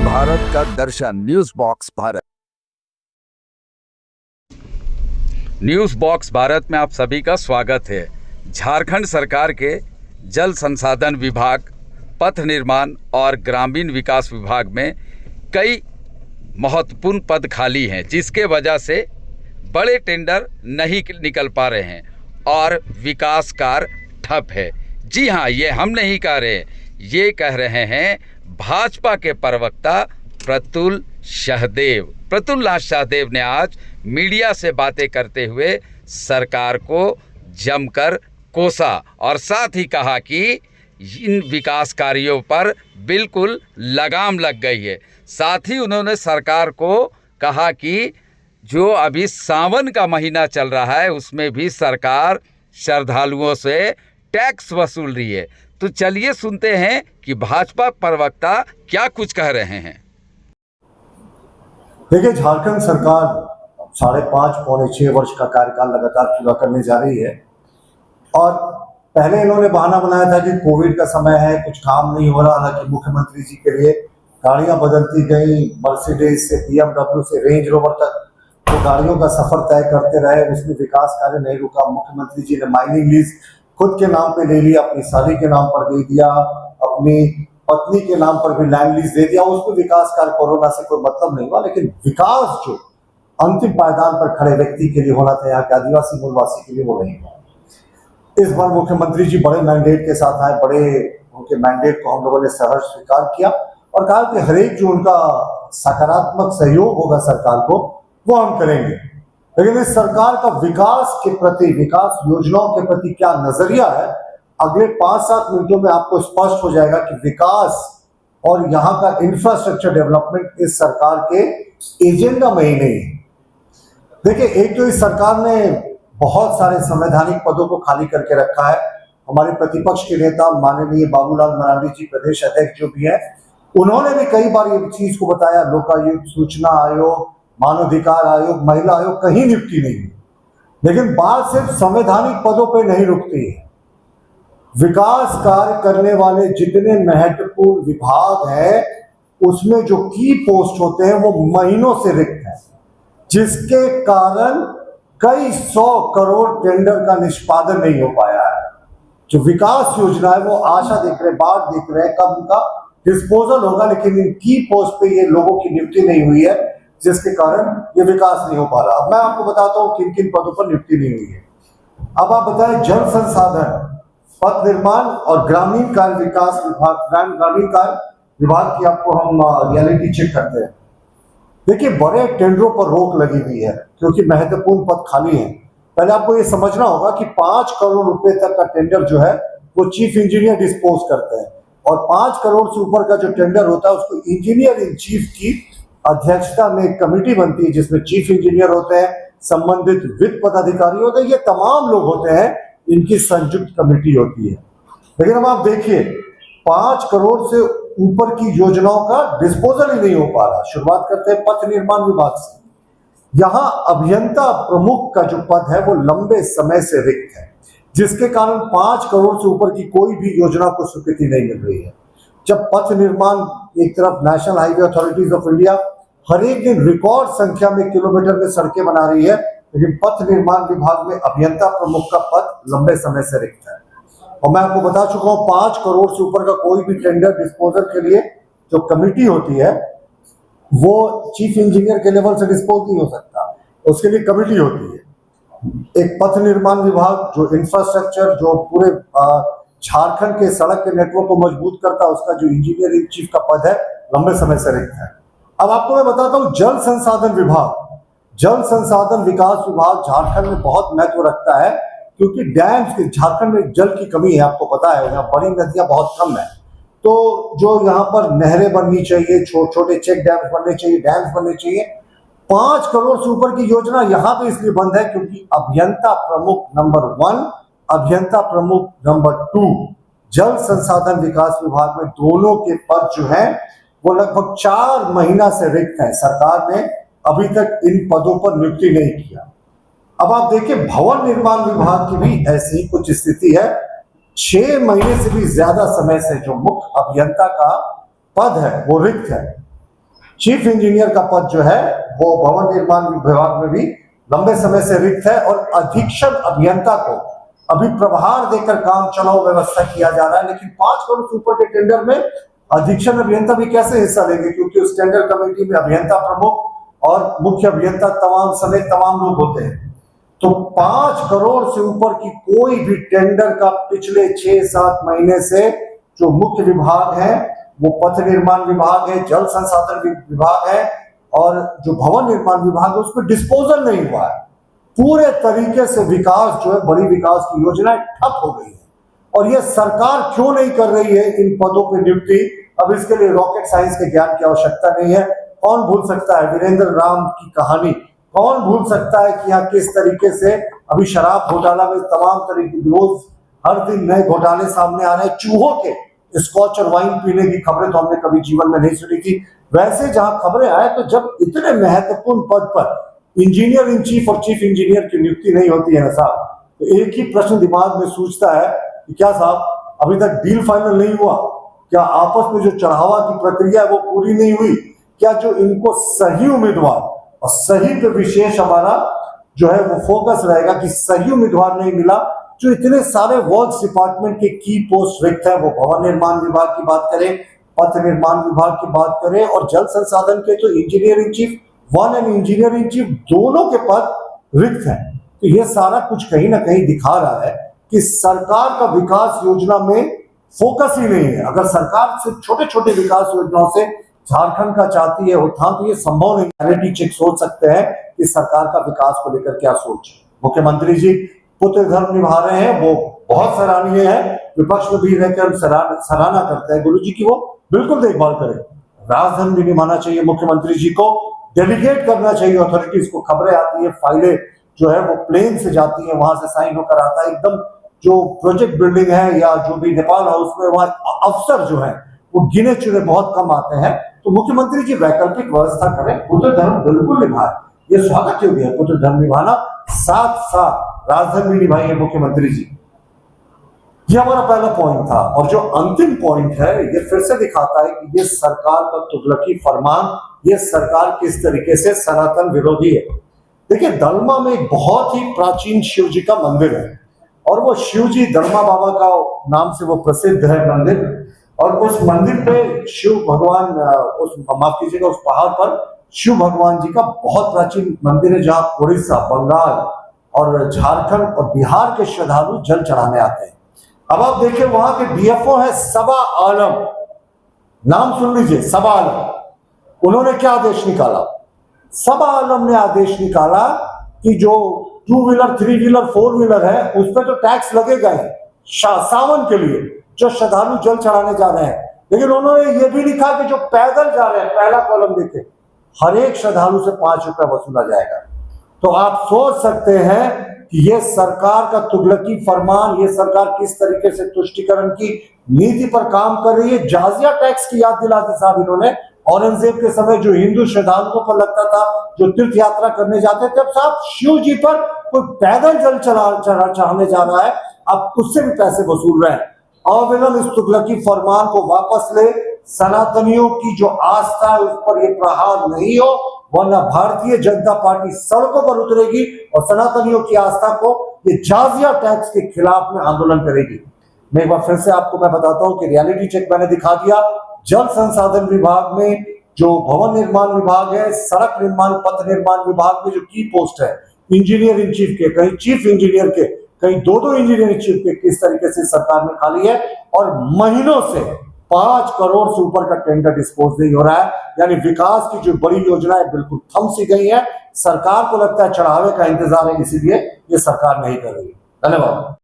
भारत का दर्शन news box Bharat. News box Bharat में आप सभी का स्वागत है। झारखंड सरकार के जल संसाधन विभाग, पथ निर्माण और ग्रामीण विकास विभाग में कई महत्वपूर्ण पद खाली हैं, जिसके वजह से बड़े टेंडर नहीं निकल पा रहे हैं और विकास कार्य ठप है। जी हाँ, ये हम नहीं कह रहे, ये कह रहे हैं भाजपा के प्रवक्ता प्रतुल नाथ शाहदेव ने आज मीडिया से बातें करते हुए सरकार को जमकर कोसा और साथ ही कहा कि इन विकास कार्यों पर बिल्कुल लगाम लग गई है। साथ ही उन्होंने सरकार को कहा कि जो अभी सावन का महीना चल रहा है उसमें भी सरकार श्रद्धालुओं से टैक्स वसूल रही है। तो चलिए सुनते हैं कि भाजपा प्रवक्ता क्या कुछ कह रहे हैं। देखिए, झारखंड सरकार 5.5 पौने 6 वर्ष का कार्यकाल लगातार पूरा करने जा रही है और पहले इन्होंने बहाना बनाया था कि कोविड का समय है, कुछ काम नहीं हो रहा। हालांकि मुख्यमंत्री जी के लिए गाड़ियां बदलती गई, मर्सिडीज से BMW से रेंज रोवर तक तो गाड़ियों का सफर तय करते रहे, उसमें विकास कार्य नहीं रुका। मुख्यमंत्री जी ने माइनिंग लीज खुद के नाम पे ले लिया, अपनी साली के नाम पर दे दिया, अपनी पत्नी के नाम पर भी लैंड लीज दे दिया। उसमें विकास कार्य कोरोना से कोई मतलब नहीं हुआ, लेकिन विकास जो अंतिम पायदान पर खड़े व्यक्ति के लिए होना था, यहाँ के आदिवासी मूलवासी के लिए, वो नहीं हुआ। इस बार मुख्यमंत्री जी बड़े मैंडेट के साथ आए, उनके मैंडेट को हम लोगों ने सहर्ष स्वीकार किया और कहा कि हर एक जो उनका सकारात्मक सहयोग होगा सरकार को, वो हम करेंगे। लेकिन इस सरकार का विकास के प्रति, विकास योजनाओं के प्रति क्या नजरिया है, अगले 5-7 मिनटों में आपको स्पष्ट हो जाएगा कि विकास और यहाँ का इंफ्रास्ट्रक्चर डेवलपमेंट इस सरकार के एजेंडा में ही नहीं है। देखिए, एक तो इस सरकार ने बहुत सारे संवैधानिक पदों को खाली करके रखा है। हमारे प्रतिपक्ष के नेता माननीय बाबूलाल मरांडी जी, प्रदेश अध्यक्ष जो भी है, उन्होंने भी कई बार ये चीज को बताया, लोकायुक्त, सूचना आयोग, मानवाधिकार आयोग, महिला आयोग, कहीं नियुक्ति नहीं है। लेकिन बात सिर्फ संवैधानिक पदों पर नहीं रुकती है। विकास कार्य करने वाले जितने महत्वपूर्ण विभाग हैं, उसमें जो की पोस्ट होते हैं वो महीनों से रिक्त हैं, जिसके कारण कई 100 करोड़ टेंडर का निष्पादन नहीं हो पाया है। जो विकास योजना है वो आशा देख रहे, बाट देख रहे हैं कब उनका डिस्पोजल होगा, लेकिन इन की पोस्ट पे ये लोगों की नियुक्ति नहीं हुई है, जिसके कारण ये विकास नहीं हो पा रहा। अब मैं आपको बताता हूँ किन किन पदों पर नियुक्ति नहीं हुई है। अब आप बताएं, जल संसाधन, पथ निर्माण और ग्रामीण कार्य विकास विभाग, ग्रामीण कार्य विभाग की आपको हम रियलिटी चेक करते हैं। देखिए, बड़े टेंडरों पर रोक लगी हुई है क्योंकि महत्वपूर्ण पद खाली हैं। पहले आपको ये समझना होगा कि 5 करोड़ रुपए तक का टेंडर जो है वो चीफ इंजीनियर डिस्पोज करते हैं और 5 करोड़ से ऊपर का जो टेंडर होता है उसको इंजीनियर इन चीफ की अध्यक्षता में एक कमेटी बनती है, जिसमें चीफ इंजीनियर होते हैं, संबंधित वित्त पदाधिकारी होते हैं, ये तमाम लोग होते हैं, इनकी संयुक्त कमेटी होती है। लेकिन अब आप देखिए, 5 करोड़ से ऊपर की योजनाओं का डिस्पोजल ही नहीं हो पा रहा। शुरुआत करते हैं पथ निर्माण विभाग से। यहां अभियंता प्रमुख का जो पद है वो लंबे समय से रिक्त है, जिसके कारण 5 करोड़ से ऊपर की कोई भी योजना को स्वीकृति नहीं मिल रही है। जब पथ निर्माण एक तरफ national highway authorities of India हर एक दिन रिकॉर्ड संख्या में किलोमीटर में सड़कें बना रही है, लेकिन पथ निर्माण विभाग में अभियंता प्रमुख का पद लंबे समय से रिक्त है। और मैं आपको बता चुका हूं, 5 करोड़ से ऊपर का कोई भी टेंडर डिस्पोजल के लिए जो कमेटी होती है वो चीफ इंजीनियर के लेवल से डिस्पोज नहीं हो सकता, उसके लिए कमेटी होती है। एक पथ निर्माण विभाग जो इंफ्रास्ट्रक्चर, जो पूरे झारखंड के सड़क के नेटवर्क को मजबूत करता है, उसका जो इंजीनियर इन चीफ का पद है लंबे समय से रिक्त है। अब आपको मैं बताता हूं, जल संसाधन विभाग, जल संसाधन विकास विभाग झारखंड में बहुत महत्व रखता है क्योंकि डैम्स के, झारखंड में जल की कमी है, आपको पता है, यहाँ बड़ी नदियां बहुत कम है। तो जो यहाँ पर नहरें बननी चाहिए, छोटे चेक डैम्स बनने चाहिए, डैम्स बनने चाहिए। 5 करोड़ से ऊपर की योजना यहाँ पे इसलिए बंद है क्योंकि अभियंता प्रमुख नंबर 1, अभियंता प्रमुख नंबर 2 जल संसाधन विकास विभाग में दोनों के पद जो हैं वो लगभग 4 महीना से रिक्त है। सरकार ने अभी तक इन पदों पर नियुक्ति नहीं किया। अब आप देखिए, भवन निर्माण विभाग की भी ऐसी ही कुछ स्थिति है। 6 महीने से भी ज्यादा समय से जो मुख्य अभियंता का पद है वो रिक्त है। चीफ इंजीनियर का पद जो है वो भवन निर्माण विभाग में भी लंबे समय से रिक्त है और अधीक्षण अभियंता को अभी प्रभार देकर काम चलाओ व्यवस्था किया जा रहा है। लेकिन 5 करोड़ से ऊपर के टेंडर में अधीक्षण अभियंता भी कैसे हिस्सा लेंगे, क्योंकि उस टेंडर कमेटी में अभियंता प्रमुख और मुख्य अभियंता तमाम समेत तमाम लोग होते हैं। तो 5 करोड़ से ऊपर की कोई भी टेंडर का पिछले 6-7 महीने से जो मुख्य विभाग है वो पथ निर्माण विभाग है, जल संसाधन विभाग है और जो भवन निर्माण विभाग है उसमें डिस्पोजल नहीं हुआ है। पूरे तरीके से विकास जो है, बड़ी विकास की योजनाएं ठप हो गई है। और ये सरकार क्यों नहीं कर रही है इन पदों पर नियुक्ति? अब इसके लिए रॉकेट साइंस के ज्ञान की आवश्यकता नहीं है। कौन भूल सकता है वीरेंद्र राम की कहानी? कौन भूल सकता है कि यहाँ किस तरीके से अभी शराब घोटाला में तमाम तरीके रोज हर दिन नए घोटाले सामने आ रहे हैं। चूहों के स्कॉच और वाइन पीने की खबरें तो हमने कभी जीवन में नहीं सुनी थी। वैसे जहां खबरें आए तो जब इतने महत्वपूर्ण पद पर इंजीनियर इन चीफ और चीफ इंजीनियर की नियुक्ति नहीं होती है ना साहब, तो एक ही प्रश्न दिमाग में सूझता है कि क्या साहब अभी तक डील फाइनल नहीं हुआ? क्या आपस में जो चढ़ावा की प्रक्रिया है वो पूरी नहीं हुई? क्या जो इनको सही उम्मीदवार और सही पे विशेष हमारा जो है वो फोकस रहेगा कि सही उम्मीदवार नहीं मिला, जो इतने सारे वर्क्स डिपार्टमेंट के की पोस्ट रिक्त है, वो भवन निर्माण विभाग की बात करें, पथ निर्माण विभाग की बात करें और जल संसाधन के तो engineer in chief 1 and engineer in chief दोनों के पद रिक्त हैं। तो ये सारा कुछ कहीं ना कहीं दिखा रहा है कि सरकार का विकास योजना में फोकस ही नहीं है। अगर सरकार सिर्फ छोटे छोटे विकास योजनाओं से झारखंड का चाहती है उत्थान, तो ये संभव नहीं। रियलिटी चेक सोच सकते हैं कि सरकार का विकास को लेकर क्या सोच है। मुख्यमंत्री जी पुत्र धर्म निभा रहे हैं, वो बहुत सराहनीय है। विपक्ष में भी रहकर हम सराहना करते हैं गुरु जी की, वो बिल्कुल देखभाल करें। राजधर्म भी निभाना चाहिए मुख्यमंत्री जी को, डेलीगेट करना चाहिए अथॉरिटीज को। खबरें आती है, फाइलें जो है वो प्लेन से जाती है, वहां से साइन होकर आता है। एकदम जो प्रोजेक्ट बिल्डिंग है या जो भी नेपाल हाउस में वहां अफसर जो है वो गिने चुने बहुत कम आते हैं। तो मुख्यमंत्री जी वैकल्पिक व्यवस्था करें, पुत्र धर्म बिल्कुल निभाए, ये स्वागत योग्य है पुत्र धर्म निभाना। साथ साथ राजधर्म भी निभाइए मुख्यमंत्री जी। ये हमारा पहला पॉइंट था। और जो अंतिम पॉइंट है ये फिर से दिखाता है कि ये सरकार का तुगलकी फरमान, ये सरकार किस तरीके से सनातन विरोधी है। देखिए दलमा में एक बहुत ही प्राचीन शिव जी का मंदिर है और वो शिव जी दलमा बाबा का नाम से वो प्रसिद्ध है मंदिर। और उस मंदिर पे शिव भगवान उस माफ कीजिएगा उस पहाड़ पर शिव भगवान जी का बहुत प्राचीन मंदिर है, जहाँ उड़ीसा, बंगाल और झारखंड और बिहार के श्रद्धालु जल चढ़ाने आते हैं। अब आप देखिए वहां के डीएफओ है सबा आलम, नाम सुन लीजिए, सबा आलम। उन्होंने क्या आदेश निकाला? सबा आलम ने आदेश निकाला कि जो 2 व्हीलर 3 व्हीलर 4 व्हीलर है उस पर तो टैक्स लगेगा ही सावन के लिए जो श्रद्धालु जल चढ़ाने जा रहे हैं। लेकिन उन्होंने ये भी लिखा कि जो पैदल जा रहे हैं, पहला कॉलम देखे, हर एक श्रद्धालु से 5 रुपया वसूला जाएगा। तो आप सोच सकते हैं कि ये सरकार का तुगलकी फरमान, ये सरकार किस तरीके से तुष्टिकरण की नीति पर काम कर रही है। जाजिया टैक्स की याद दिलाते साहब इन्होंने। औरंगजेब के समय जो हिंदू श्रद्धालुओं पर लगता था, जो तीर्थ यात्रा करने जाते थे, अब साहब शिव जी पर कोई पैदल जल चढ़ाने जा रहा है, आप उससे भी पैसे वसूल रहे हैं। अविलंब इस तुगलकी फरमान को वापस ले, सनातनियों की जो आस्था है उस पर ये प्रहार नहीं हो, वरना भारतीय जनता पार्टी सड़कों पर उतरेगी और सनातनियों की आस्था को ये जाजिया टैक्स के खिलाफ में आंदोलन करेगी। मैं एक बार फिर से आपको मैं बताता हूं कि रियलिटी चेक मैंने दिखा दिया। जल संसाधन विभाग में जो भवन निर्माण विभाग है, सड़क निर्माण, पथ निर्माण विभाग में जो की पोस्ट है इंजीनियर इन चीफ के, कहीं चीफ इंजीनियर के, कहीं 2 इंजीनियर इन चीफ के, किस तरीके से सरकार में खाली है। और महीनों से 5 करोड़ से ऊपर का टेंडर डिस्पोज नहीं हो रहा है। यानी विकास की जो बड़ी योजनाएं बिल्कुल थम सी गई है। सरकार को लगता है चढ़ावे का इंतजार है, इसीलिए ये सरकार नहीं कर रही है। धन्यवाद।